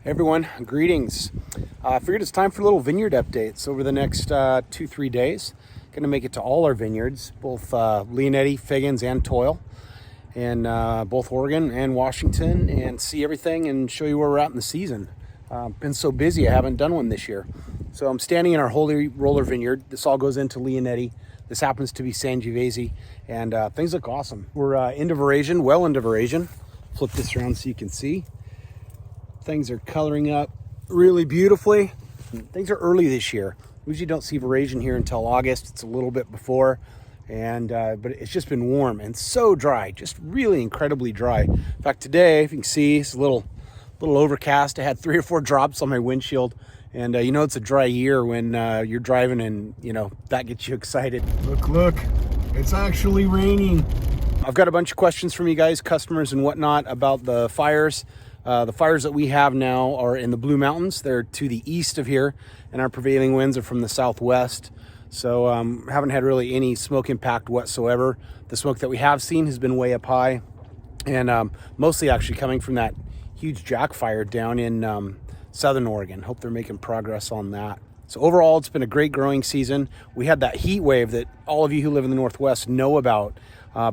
Everyone, greetings. I figured it's time for a little vineyard updates over the next 2-3 days. Going to make it to all our vineyards, both Leonetti, Figgins, and Toil, in both Oregon and Washington, and see everything and show you where we're at in the season. Been so busy, I haven't done one this year. So I'm standing in our Holy Roller Vineyard. This all goes into Leonetti. This happens to be Sangiovese, and things look awesome. We're into veraison, well into veraison. Flip this around so you can see. Things are coloring up really beautifully. Things are early this year. We usually don't see veraison here until August. It's a little bit before, and but it's just been warm and so dry, just really incredibly dry. In fact, today, if you can see, it's a little overcast. I had 3 or 4 drops on my windshield, and you know it's a dry year when you're driving, and you know that gets you excited. Look, it's actually raining. I've got a bunch of questions from you guys, customers and whatnot, about the fires. The fires that we have now are in the Blue Mountains. They're to the east of here, and our prevailing winds are from the southwest. So haven't had really any smoke impact whatsoever. The smoke that we have seen has been way up high, and mostly actually coming from that huge jack fire down in southern Oregon. Hope they're making progress on that. So overall, it's been a great growing season. We had that heat wave that all of you who live in the Northwest know about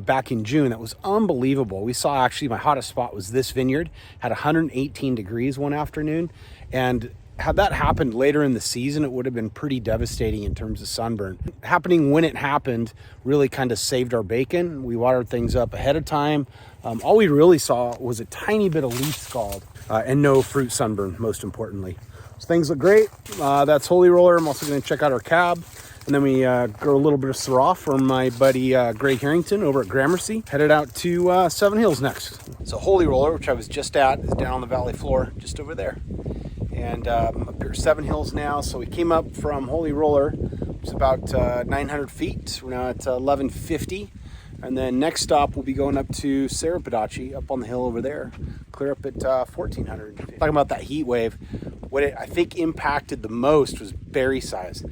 back in June. That was unbelievable. We saw, actually, my hottest spot was this vineyard, had 118 degrees one afternoon. And had that happened later in the season, it would have been pretty devastating in terms of sunburn. Happening when it happened really kind of saved our bacon. We watered things up ahead of time. All we really saw was a tiny bit of leaf scald and no fruit sunburn, most importantly. So things look great. That's Holy Roller. I'm also going to check out our cab. And then we grow a little bit of Syrah from my buddy Greg Harrington over at Gramercy. Headed out to Seven Hills next. So Holy Roller, which I was just at, is down on the valley floor, just over there. And up here, Seven Hills now. So we came up from Holy Roller, which is about 900 feet. We're now at 1150. And then next stop, we'll be going up to Serapadachi, up on the hill over there, clear up at 1400. Talking about that heat wave, what it, I think, impacted the most was berry size.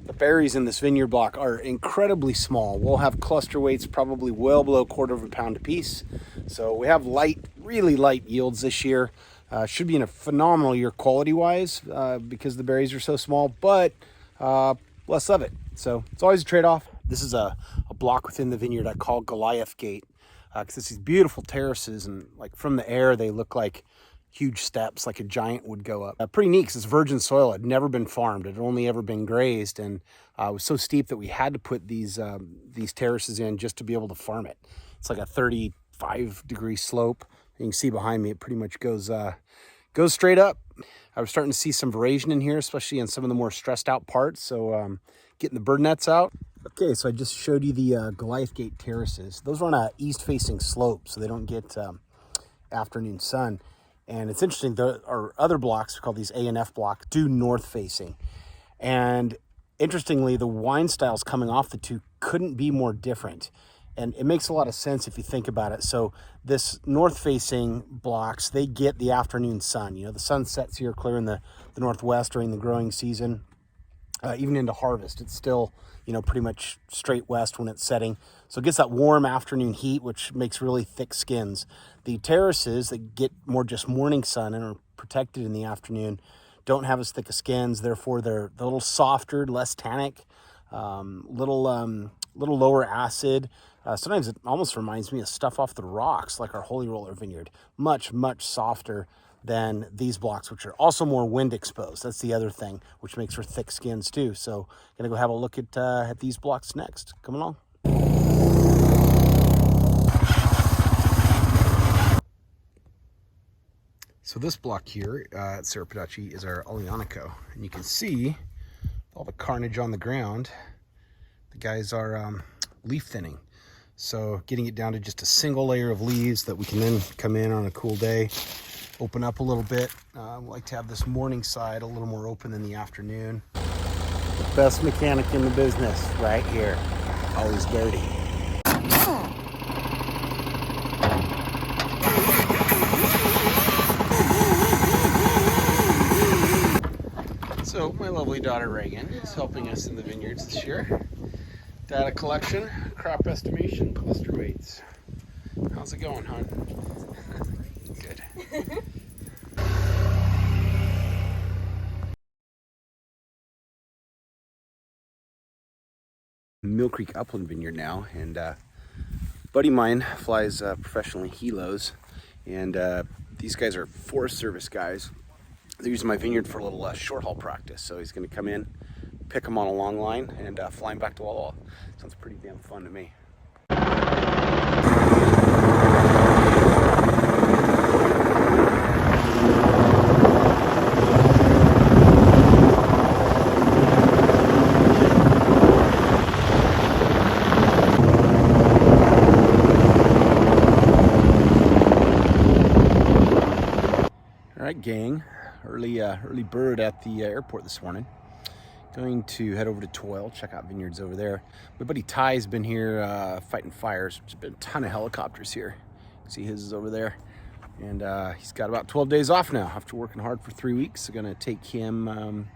The berries in this vineyard block are incredibly small. We'll have cluster weights probably well below 1/4 pound a piece. So we have light, really light yields this year. Should be in a phenomenal year quality-wise because the berries are so small, but less of it. So it's always a trade-off. This is a block within the vineyard I call Goliath Gate, because it's these beautiful terraces, and like from the air they look like huge steps, like a giant would go up. Pretty neat, because it's virgin soil. It had never been farmed. It had only ever been grazed, and it was so steep that we had to put these terraces in just to be able to farm it. It's like a 35-degree slope. You can see behind me, it pretty much goes straight up. I was starting to see some veraison in here, especially in some of the more stressed out parts. So getting the bird nets out. Okay, so I just showed you the Goliath Gate terraces. Those are on a east-facing slope, so they don't get afternoon sun. And it's interesting, our other blocks, we call these A and F blocks, do north-facing. And interestingly, the wine styles coming off the two couldn't be more different. And it makes a lot of sense if you think about it. So this north-facing blocks, they get the afternoon sun. You know, the sun sets here clear in the Northwest during the growing season. Even into harvest, it's still, you know, pretty much straight west when it's setting. So it gets that warm afternoon heat, which makes really thick skins. The terraces that get more just morning sun and are protected in the afternoon don't have as thick of skins. Therefore, they're a little softer, less tannic, little lower acid. Sometimes it almost reminds me of stuff off the rocks, like our Holy Roller Vineyard. Much, much softer than these blocks, which are also more wind exposed. That's the other thing, which makes for thick skins too. So gonna go have a look at these blocks next. Come along. So this block here at Serapadachi is our Alianico, and you can see all the carnage on the ground. The guys are leaf thinning. So getting it down to just a single layer of leaves that we can then come in on a cool day, open up a little bit. We like to have this morning side a little more open than the afternoon. The best mechanic in the business right here. Always dirty. So my lovely daughter Reagan is helping us in the vineyards this year. Data collection, crop estimation, cluster weights. How's it going, hon? Good. Mill Creek Upland Vineyard now, and buddy of mine flies professionally helos, and these guys are Forest Service guys. They're using my vineyard for a little short haul practice, so he's going to come in, pick them on a long line, and fly them back to Walla Walla. Sounds pretty damn fun to me. All right, gang, early bird at the airport this morning. Going to head over to Toil, check out Vineyards over there. My buddy Ty's been here fighting fires. There's been a ton of helicopters here. See his is over there. And he's got about 12 days off now after working hard for 3 weeks. So gonna take him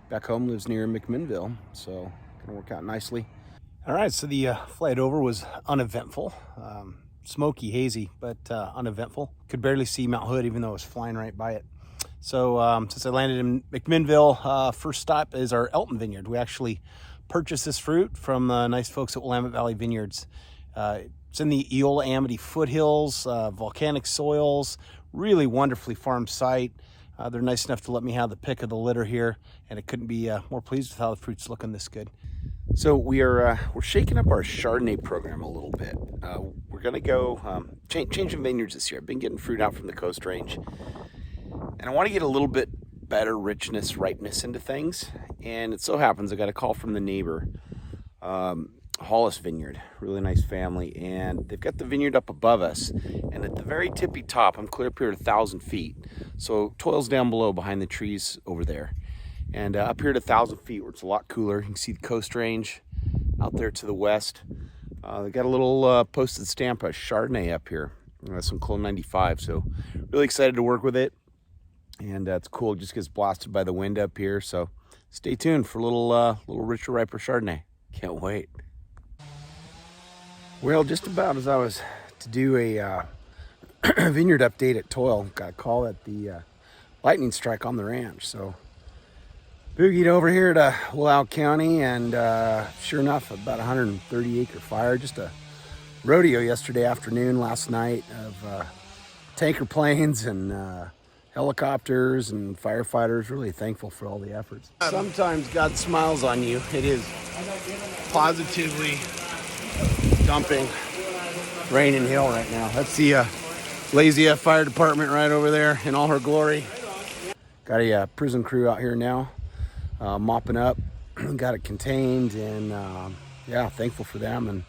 back home, lives near McMinnville. So gonna work out nicely. All right, so the flight over was uneventful. Smoky, hazy, but uneventful. Could barely see Mount Hood even though I was flying right by it. So since I landed in McMinnville, first stop is our Elton Vineyard. We actually purchased this fruit from the nice folks at Willamette Valley Vineyards. It's in the Eola Amity foothills, volcanic soils, really wonderfully farmed site. They're nice enough to let me have the pick of the litter here, and I couldn't be more pleased with how the fruit's looking this good. So we're shaking up our Chardonnay program a little bit. We're gonna go changing vineyards this year. I've been getting fruit out from the Coast Range, and I want to get a little bit better richness, ripeness into things. And it so happens I got a call from the neighbor, Hollis Vineyard, really nice family, and they've got the vineyard up above us. And at the very tippy top, I'm clear up here at 1,000 feet. So Toil's down below behind the trees over there. And up here at 1,000 feet where it's a lot cooler, you can see the Coast Range out there to the west. They got a little posted stamp of Chardonnay up here. Some Clone 95, so really excited to work with it. And it's cool, it just gets blasted by the wind up here. So stay tuned for a little richer, riper Chardonnay. Can't wait. Well, just about as I was to do a vineyard update at Toil, got a call at the lightning strike on the ranch. So boogied over here to Wallowa County, and sure enough, about 130 acre fire. Just a rodeo yesterday afternoon, last night, of tanker planes and helicopters and firefighters. Really thankful for all the efforts. Sometimes God smiles on you. It is positively dumping rain and hail right now. That's the Lazy F Fire Department right over there in all her glory. Got a prison crew out here now, mopping up. Got it contained, and yeah, thankful for them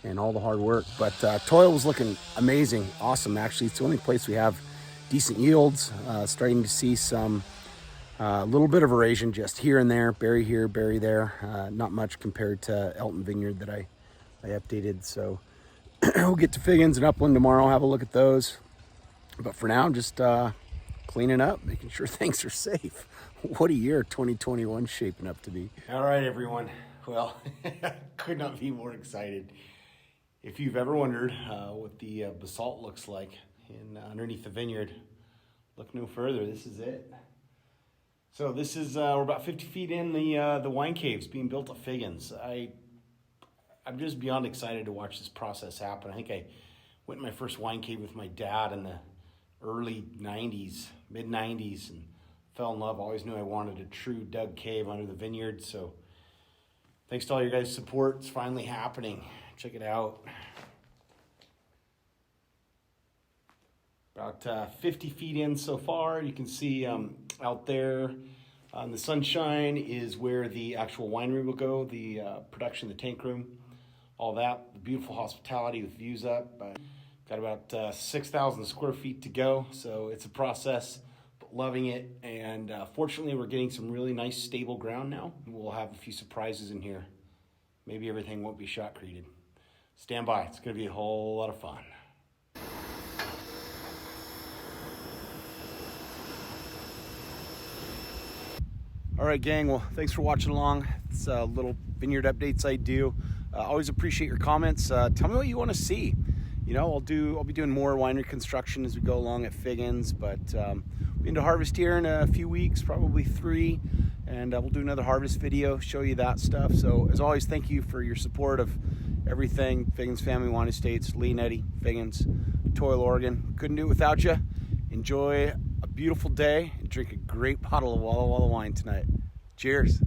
and all the hard work. But Toil was looking amazing, awesome actually. It's the only place we have decent yields. Starting to see some little bit of erosion just here and there, berry here, berry there. Not much compared to Elton Vineyard that I updated. So we'll get to Figgins and Upland tomorrow, have a look at those. But for now, just cleaning up, making sure things are safe. What a year 2021 shaping up to be. All right, everyone. Well, could not be more excited. If you've ever wondered what the basalt looks like underneath the vineyard, look no further. This is it. So this is, we're about 50 feet in the wine caves being built at Figgins. I'm just beyond excited to watch this process happen. I think I went in my first wine cave with my dad in the early 90s, mid 90s, and fell in love. Always knew I wanted a true dug cave under the vineyard. So thanks to all your guys' support. It's finally happening. Check it out. About 50 feet in so far. You can see out there the sunshine is where the actual winery will go, the production, the tank room, all that. The beautiful hospitality with views up. Got about 6,000 square feet to go, so it's a process, but loving it. And fortunately, we're getting some really nice stable ground now. We'll have a few surprises in here. Maybe everything won't be shotcreted. Stand by, it's gonna be a whole lot of fun. All right, gang, well, thanks for watching along. It's little vineyard updates I do. Always appreciate your comments. Tell me what you want to see. You know, I'll be doing more winery construction as we go along at Figgins, but into harvest here in a few weeks, probably 3, and we'll do another harvest video, show you that stuff. So as always, thank you for your support of everything Figgins Family Wine Estates, Lee and Eddie, Figgins, Toil, Oregon. Couldn't do it without you. Enjoy a beautiful day and drink a great bottle of Walla Walla wine tonight. Cheers.